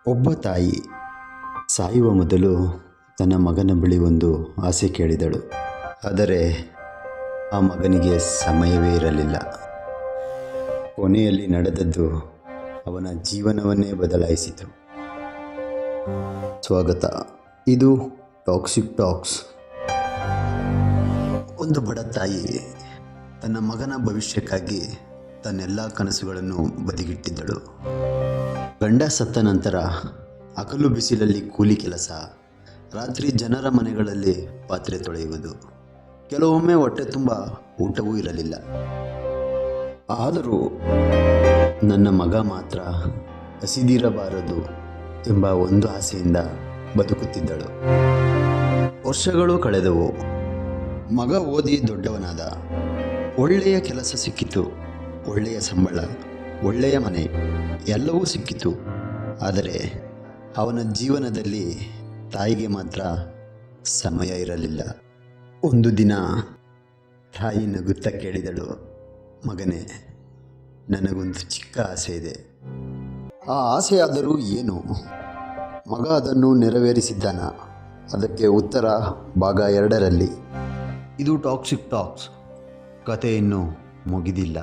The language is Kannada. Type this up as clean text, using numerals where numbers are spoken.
ಒಬ್ಬ ತಾಯಿ ಸಾಯುವ ಮೊದಲು ತನ್ನ ಮಗನ ಬಳಿ ಒಂದು ಆಸೆ ಕೇಳಿದಳು. ಆದರೆ ಆ ಮಗನಿಗೆ ಸಮಯವೇ ಇರಲಿಲ್ಲ. ಕೊನೆಯಲ್ಲಿ ನಡೆದದ್ದು ಅವನ ಜೀವನವನ್ನೇ ಬದಲಾಯಿಸಿತು. ಸ್ವಾಗತ, ಇದು ಟಾಕ್ಸಿಕ್ ಟಾಕ್ಸ್. ಒಂದು ಬಡ ತಾಯಿ ತನ್ನ ಮಗನ ಭವಿಷ್ಯಕ್ಕಾಗಿ ತನ್ನೆಲ್ಲ ಕನಸುಗಳನ್ನು ಬದಿಗಿಟ್ಟಿದ್ದಳು. ಗಂಡ ಸತ್ತ ನಂತರ ಹಗಲು ಬಿಸಿಲಲ್ಲಿ ಕೂಲಿ ಕೆಲಸ, ರಾತ್ರಿ ಜನರ ಮನೆಗಳಲ್ಲಿ ಪಾತ್ರೆ ತೊಳೆಯುವುದು, ಕೆಲವೊಮ್ಮೆ ಹೊಟ್ಟೆ ತುಂಬ ಊಟವೂ ಇರಲಿಲ್ಲ. ಆದರೂ ನನ್ನ ಮಗ ಮಾತ್ರ ಹಸಿದಿರಬಾರದು ಎಂಬ ಒಂದು ಆಸೆಯಿಂದ ಬದುಕುತ್ತಿದ್ದಳು. ವರ್ಷಗಳು ಕಳೆದವು. ಮಗ ಓದಿ ದೊಡ್ಡವನಾದ. ಒಳ್ಳೆಯ ಕೆಲಸ ಸಿಕ್ಕಿತು, ಒಳ್ಳೆಯ ಸಂಬಳ, ಒಳ್ಳೆಯ ಮನೆ, ಎಲ್ಲವೂ ಸಿಕ್ಕಿತು. ಆದರೆ ಅವನ ಜೀವನದಲ್ಲಿ ತಾಯಿಗೆ ಮಾತ್ರ ಸಮಯ ಇರಲಿಲ್ಲ. ಒಂದು ದಿನ ತಾಯಿ ನಗುತ್ತಾ ಕೇಳಿದಳು, ಮಗನೇ, ನನಗೊಂದು ಚಿಕ್ಕ ಆಸೆ ಇದೆ. ಆ ಆಸೆಯಾದರೂ ಏನು? ಮಗ ಅದನ್ನು ನೆರವೇರಿಸಿದ್ದಾನ? ಅದಕ್ಕೆ ಉತ್ತರ ಭಾಗ 2ರಲ್ಲಿ. ಇದು ಟಾಕ್ಸಿಕ್ ಟಾಕ್ಸ್. ಕಥೆ ಇನ್ನೂ ಮುಗಿದಿಲ್ಲ.